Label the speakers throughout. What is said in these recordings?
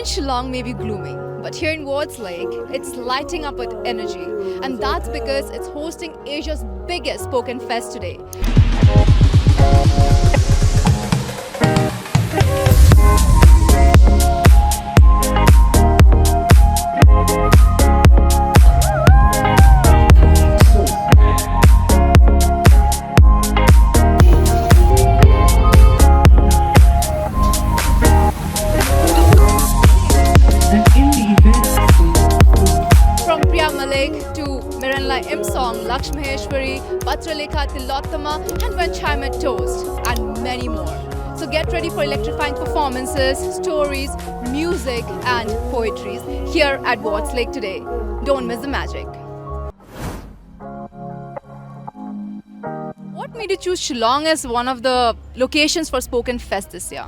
Speaker 1: in Shillong may be gloomy, but here in Wards Lake, it's lighting up with energy. And that's because it's hosting Asia's biggest spoken fest today. Laksh Maheshwari, Patralekha and Tillotama and Vancouver Toast and many more. So get ready for electrifying performances, stories, music and poetries here at Wards Lake today. Don't miss the magic. What made you choose Shillong as one of the locations for Spoken Fest this year?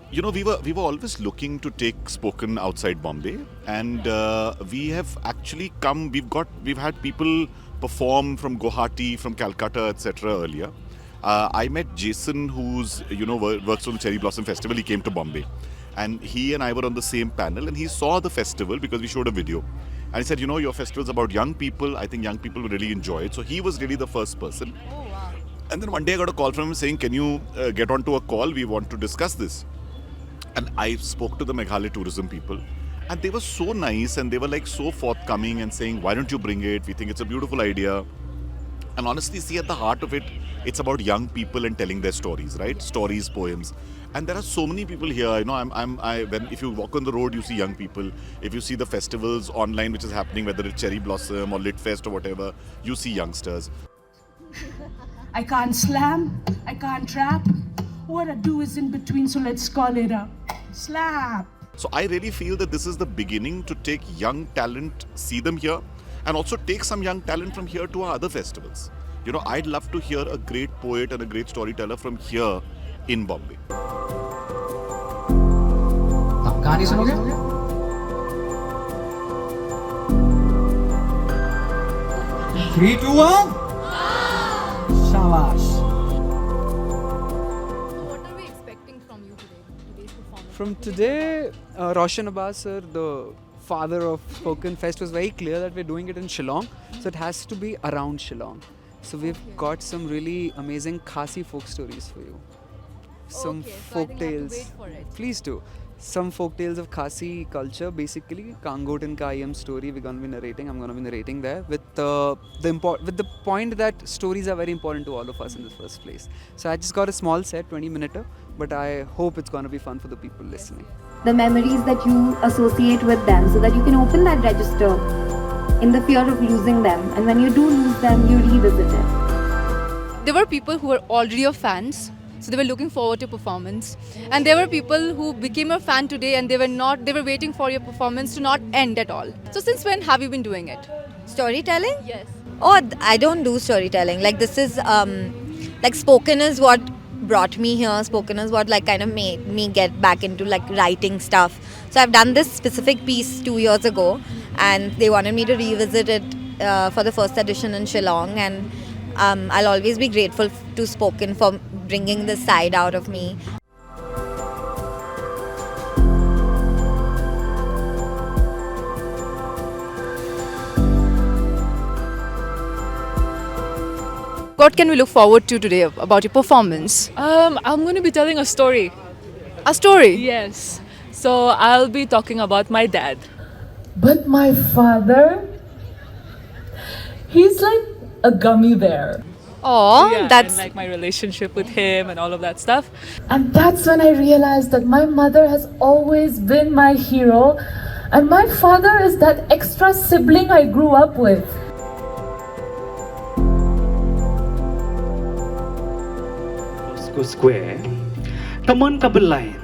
Speaker 2: We were always looking to take spoken outside Bombay, and we have actually come. We've had people perform from Guwahati, from Calcutta, etc. earlier. I met Jason, who's works on the Cherry Blossom Festival. He came to Bombay, and he and I were on the same panel, and he saw the festival because we showed a video, and he said, your festival's about young people. I think young people will really enjoy it. So he was really the first person.
Speaker 1: Oh wow!
Speaker 2: And then one day I got a call from him saying, "Can you get onto a call? We want to discuss this." And I spoke to the Meghalaya tourism people, and they were so nice and they were like so forthcoming and saying, "Why don't you bring it? We think it's a beautiful idea." And honestly, see, at the heart of it, it's about young people and telling their stories, right? Stories, poems. And there are so many people here. If you walk on the road, you see young people. If you see the festivals online, which is happening, whether it's Cherry Blossom or Lit Fest or whatever, you see youngsters.
Speaker 3: I can't slam, I can't trap. What I do is in between, so let's call it a slap.
Speaker 2: So I really feel that this is the beginning to take young talent, see them here, and also take some young talent from here to our other festivals. I'd love to hear a great poet and a great storyteller from here in Bombay.
Speaker 4: आप कहानी सुनोगे? 3, 2, 1. Shabash.
Speaker 5: From today, Roshan Abbas sir, the father of Spoken Fest, was very clear that we're doing it in Shillong, so it has to be around Shillong. So we've got some really amazing Khasi folk stories for you. Some folk tales. Please do. Some folk tales of Khasi culture, basically Kangot and Kayam story we're going to be narrating. I'm going to be narrating there with the point that stories are very important to all of us in the first place. So I just got a small set, 20-minute, but I hope it's going to be fun for the people listening.
Speaker 6: The memories that you associate with them, so that you can open that register in the fear of losing them, and when you do lose them, you revisit it.
Speaker 1: There were people who were already your fans, so they were looking forward to performance, and there were people who became a fan today and they were waiting for your performance to not end at all. So since when have you been doing it?
Speaker 7: Storytelling?
Speaker 1: Yes.
Speaker 7: Oh, I don't do storytelling. Like this is spoken is what brought me here. Spoken is what kind of made me get back into writing stuff. So I've done this specific piece 2 years ago, and they wanted me to revisit it for the first edition in Shillong, and I'll always be grateful to Spoken for bringing this side out of me.
Speaker 1: What can we look forward to today about your performance?
Speaker 8: I'm going to be telling a story.
Speaker 1: A story?
Speaker 8: Yes. So I'll be talking about my dad.
Speaker 3: But my father, he's like a gummy bear.
Speaker 1: Oh,
Speaker 8: Yeah,
Speaker 1: that's
Speaker 8: and my relationship with him and all of that stuff.
Speaker 3: And that's when I realized that my mother has always been my hero, and my father is that extra sibling I grew up with.
Speaker 9: Square, Taman Kabalayan,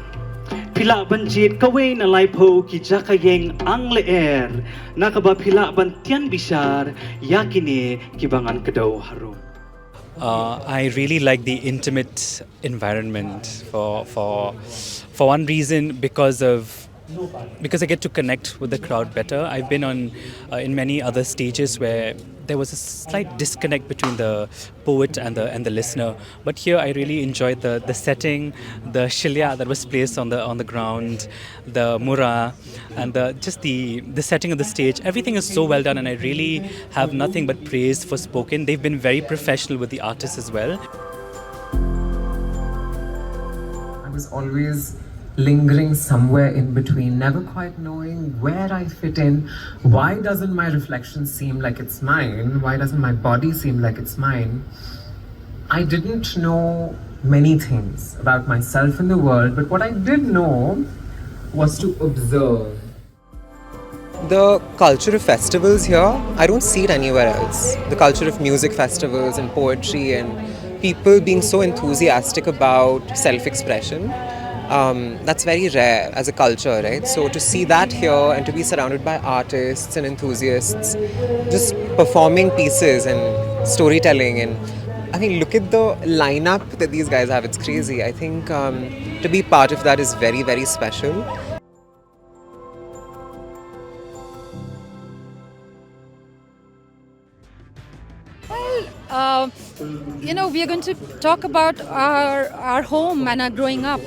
Speaker 9: Pila Banjit Kawain Alaipo, Kijakayeng Ang Leer, Nakaba Pila Bantian Bishar, Yakine, Kibangan Kadaw Haru.
Speaker 10: I really like the intimate environment for one reason, because of because I get to connect with the crowd better. I've been on in many other stages where there was a slight disconnect between the poet and the listener. But here I really enjoyed the setting, the shilya that was placed on the ground, the mura, and the setting of the stage. Everything is so well done, and I really have nothing but praise for Spoken. They've been very professional with the artists as well.
Speaker 11: I was always lingering somewhere in between, never quite knowing where I fit in. Why doesn't my reflection seem like it's mine? Why doesn't my body seem like it's mine? I didn't know many things about myself in the world, but what I did know was to observe.
Speaker 12: The culture of festivals here, I don't see it anywhere else. The culture of music festivals and poetry and people being so enthusiastic about self-expression. That's very rare as a culture, right? So to see that here and to be surrounded by artists and enthusiasts just performing pieces and storytelling, and I mean, look at the lineup that these guys have, it's crazy. I think to be part of that is very, very special.
Speaker 13: Well, we are going to talk about our home and our growing up.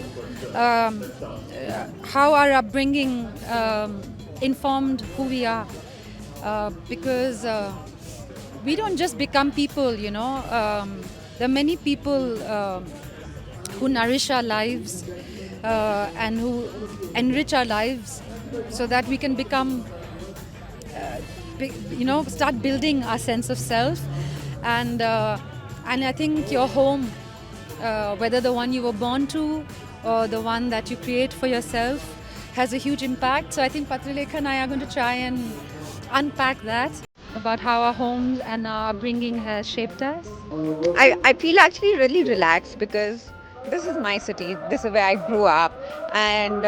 Speaker 13: How our upbringing informed who we are, because we don't just become people, there are many people who nourish our lives and who enrich our lives so that we can become, start building our sense of self. And I think your home, whether the one you were born to or the one that you create for yourself, has a huge impact. So I think Patralekha and I are going to try and unpack that, about how our homes and our upbringing has shaped us.
Speaker 14: I feel actually really relaxed because this is my city, this is where I grew up, and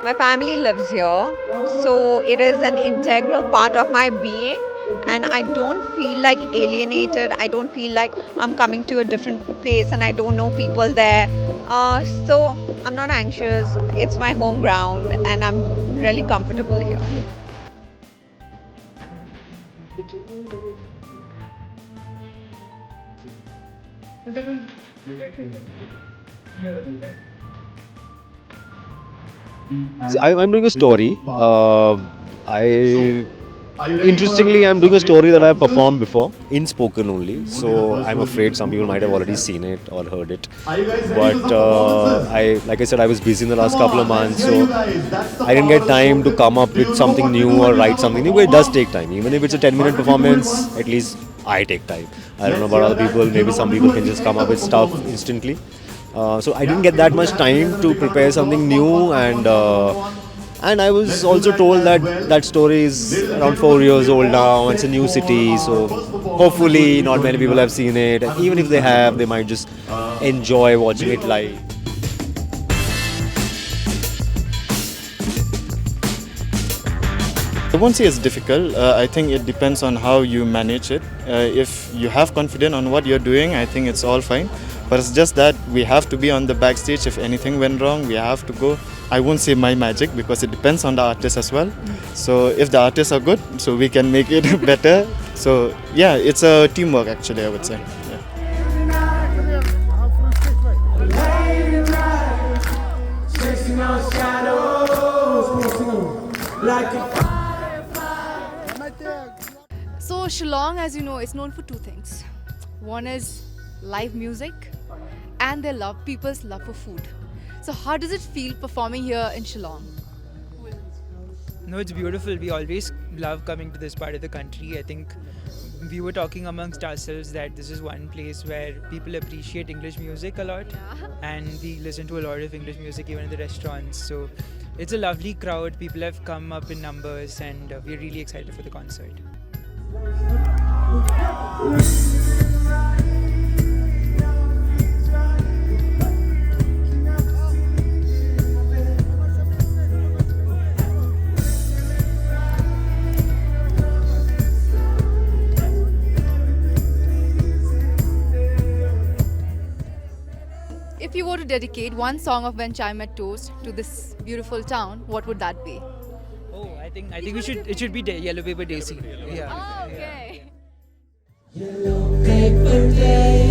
Speaker 14: my family lives here. So it is an integral part of my being, and I don't feel like alienated. I don't feel like I'm coming to a different place and I don't know people there. So I'm not anxious. It's my home ground and I'm really comfortable here.
Speaker 15: I'm doing a story. Interestingly, I'm doing a story that I've performed before in spoken only. So I'm afraid some people might have already seen it or heard it. But like I said, I was busy in the last couple of months, so I didn't get time to come up with something new or write something new. But it does take time. Even if it's a 10-minute performance, at least I take time. I don't know about other people. Maybe some people can just come up with stuff instantly. So I didn't get that much time to prepare something new, and I was also told that that story is around 4 years old now. It's a new city, so hopefully not many people have seen it. And even if they have, they might just enjoy watching it live.
Speaker 16: I won't say it's difficult. I think it depends on how you manage it. If you have confidence on what you're doing, I think it's all fine. But it's just that we have to be on the backstage. If anything went wrong, we have to go. I won't say my magic because it depends on the artist as well. So if the artists are good, so we can make it better. So yeah, it's a teamwork actually, I would say.
Speaker 1: So Shillong, as you know, is known for two things. One is live music and people's love for food. So how does it feel performing here in Shillong?
Speaker 5: No, it's beautiful. We always love coming to this part of the country. I think we were talking amongst ourselves that this is one place where people appreciate English music a lot, and we listen to a lot of English music even in the restaurants. So it's a lovely crowd. People have come up in numbers, and we're really excited for the concert.
Speaker 1: If you were to dedicate one song of When Chai Met Toast to this beautiful town, what would that be?
Speaker 17: Oh, I think it should be Yellow Paper Daisy. Yeah.
Speaker 1: Okay.
Speaker 18: Yellow paper day.